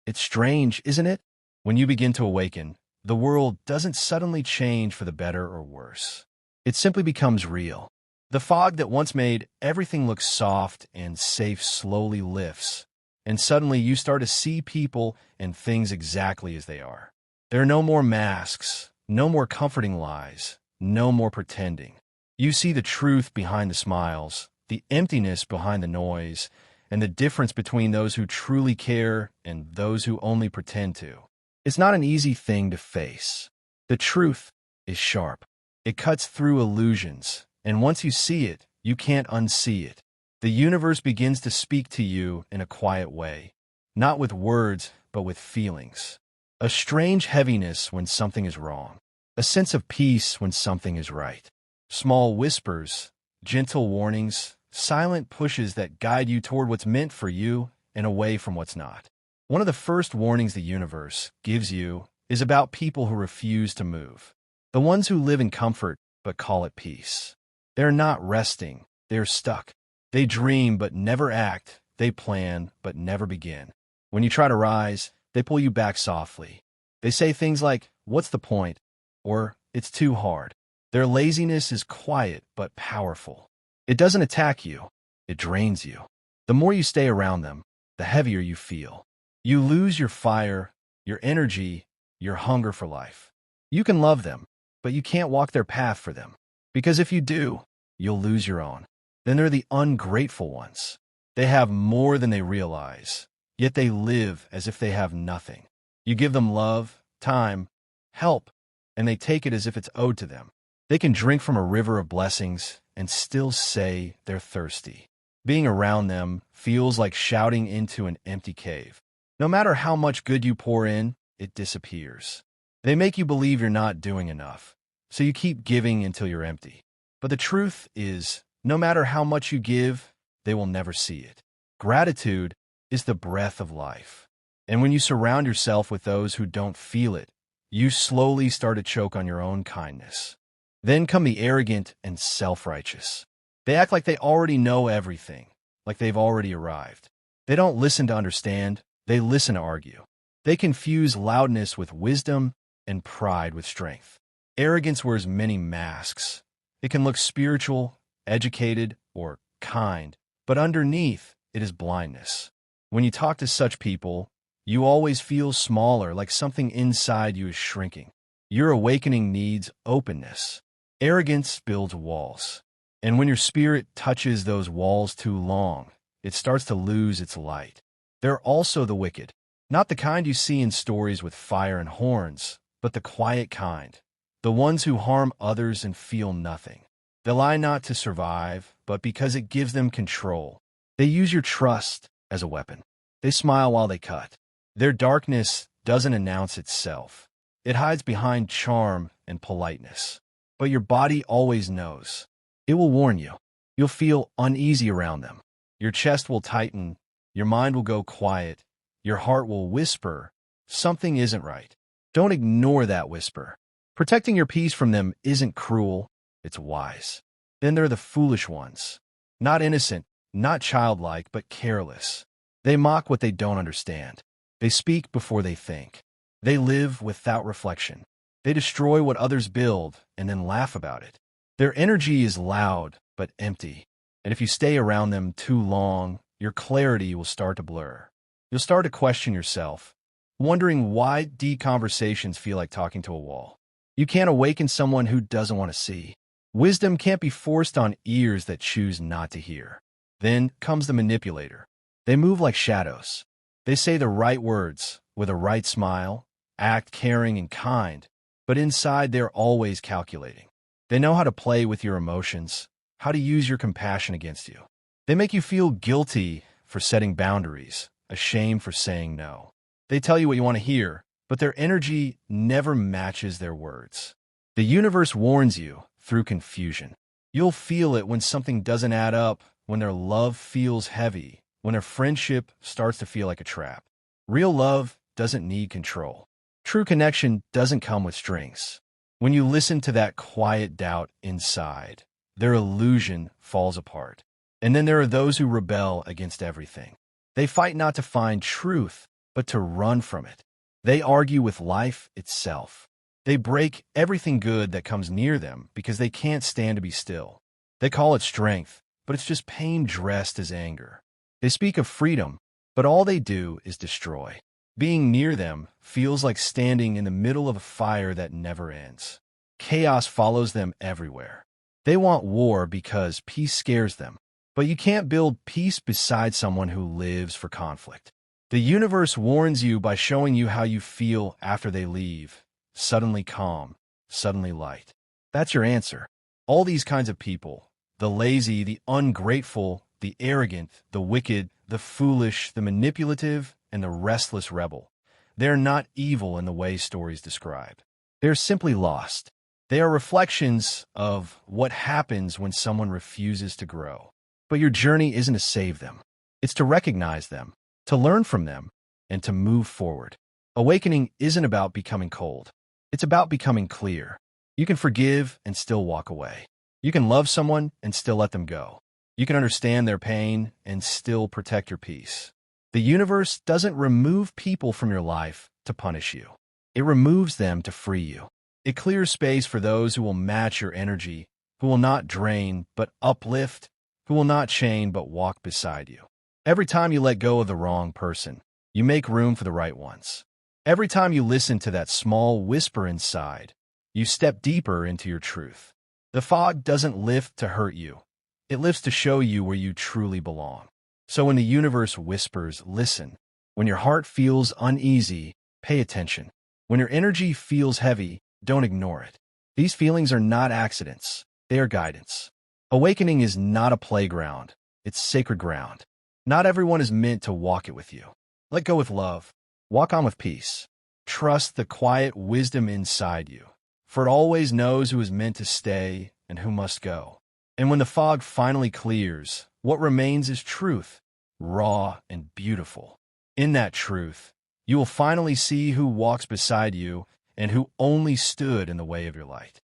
It's strange, isn't it? When you begin to awaken, the world doesn't suddenly change for the better or worse. It simply becomes real. The fog that once made everything look soft and safe slowly lifts, and suddenly you start to see people and things exactly as they are. There are no more masks, no more comforting lies, no more pretending. You see the truth behind the smiles, the emptiness behind the noise, and the difference between those who truly care and those who only pretend to. It's not an easy thing to face. The truth is sharp. It cuts through illusions, and once you see it, you can't unsee it. The universe begins to speak to you in a quiet way, not with words, but with feelings. A strange heaviness when something is wrong, a sense of peace when something is right. Small whispers, gentle warnings, silent pushes that guide you toward what's meant for you and away from what's not. One of the first warnings the universe gives you is about people who refuse to move. The ones who live in comfort but call it peace. They're not resting, they're stuck. They dream but never act, they plan but never begin. When you try to rise, they pull you back softly. They say things like, "What's the point?" or "It's too hard." Their laziness is quiet but powerful. It doesn't attack you, it drains you. The more you stay around them, the heavier you feel. You lose your fire, your energy, your hunger for life. You can love them, but you can't walk their path for them. Because if you do, you'll lose your own. Then they're the ungrateful ones. They have more than they realize, yet they live as if they have nothing. You give them love, time, help, and they take it as if it's owed to them. They can drink from a river of blessings and still say they're thirsty. Being around them feels like shouting into an empty cave. No matter how much good you pour in, it disappears. They make you believe you're not doing enough, so you keep giving until you're empty. But the truth is, no matter how much you give, they will never see it. Gratitude is the breath of life. And when you surround yourself with those who don't feel it, you slowly start to choke on your own kindness. Then come the arrogant and self-righteous. They act like they already know everything, like they've already arrived. They don't listen to understand, they listen to argue. They confuse loudness with wisdom and pride with strength. Arrogance wears many masks. It can look spiritual, educated, or kind, but underneath it is blindness. When you talk to such people, you always feel smaller, like something inside you is shrinking. Your awakening needs openness. Arrogance builds walls. And when your spirit touches those walls too long, it starts to lose its light. They're also the wicked. Not the kind you see in stories with fire and horns, but the quiet kind. The ones who harm others and feel nothing. They lie not to survive, but because it gives them control. They use your trust as a weapon. They smile while they cut. Their darkness doesn't announce itself. It hides behind charm and politeness. But your body always knows. It will warn you. You'll feel uneasy around them. Your chest will tighten. Your mind will go quiet. Your heart will whisper, something isn't right. Don't ignore that whisper. Protecting your peace from them isn't cruel, it's wise. Then there are the foolish ones. Not innocent, not childlike, but careless. They mock what they don't understand. They speak before they think. They live without reflection. They destroy what others build and then laugh about it. Their energy is loud but empty. And if you stay around them too long, your clarity will start to blur. You'll start to question yourself, wondering why deep conversations feel like talking to a wall. You can't awaken someone who doesn't want to see. Wisdom can't be forced on ears that choose not to hear. Then comes the manipulator. They move like shadows. They say the right words with a right smile, act caring and kind, but inside they're always calculating. They know how to play with your emotions, how to use your compassion against you. They make you feel guilty for setting boundaries, ashamed for saying no. They tell you what you want to hear, but their energy never matches their words. The universe warns you through confusion. You'll feel it when something doesn't add up, when their love feels heavy, when their friendship starts to feel like a trap. Real love doesn't need control. True connection doesn't come with strings. When you listen to that quiet doubt inside, their illusion falls apart. And then there are those who rebel against everything. They fight not to find truth, but to run from it. They argue with life itself. They break everything good that comes near them because they can't stand to be still. They call it strength, but it's just pain dressed as anger. They speak of freedom, but all they do is destroy. Being near them feels like standing in the middle of a fire that never ends. Chaos follows them everywhere. They want war because peace scares them. But you can't build peace beside someone who lives for conflict. The universe warns you by showing you how you feel after they leave. Suddenly calm, suddenly light. That's your answer. All these kinds of people, the lazy, the ungrateful, the arrogant, the wicked, the foolish, the manipulative, and the restless rebel, they're not evil in the way stories describe. They're simply lost. They are reflections of what happens when someone refuses to grow. But your journey isn't to save them. It's to recognize them, to learn from them, and to move forward. Awakening isn't about becoming cold. It's about becoming clear. You can forgive and still walk away. You can love someone and still let them go. You can understand their pain and still protect your peace. The universe doesn't remove people from your life to punish you. It removes them to free you. It clears space for those who will match your energy, who will not drain but uplift, who will not chain but walk beside you. Every time you let go of the wrong person, you make room for the right ones. Every time you listen to that small whisper inside, you step deeper into your truth. The fog doesn't lift to hurt you. It lifts to show you where you truly belong. So when the universe whispers, listen. When your heart feels uneasy, pay attention. When your energy feels heavy, don't ignore it. These feelings are not accidents. They are guidance. Awakening is not a playground. It's sacred ground. Not everyone is meant to walk it with you. Let go with love. Walk on with peace. Trust the quiet wisdom inside you, for it always knows who is meant to stay and who must go. And when the fog finally clears, what remains is truth, raw and beautiful. In that truth, you will finally see who walks beside you and who only stood in the way of your light.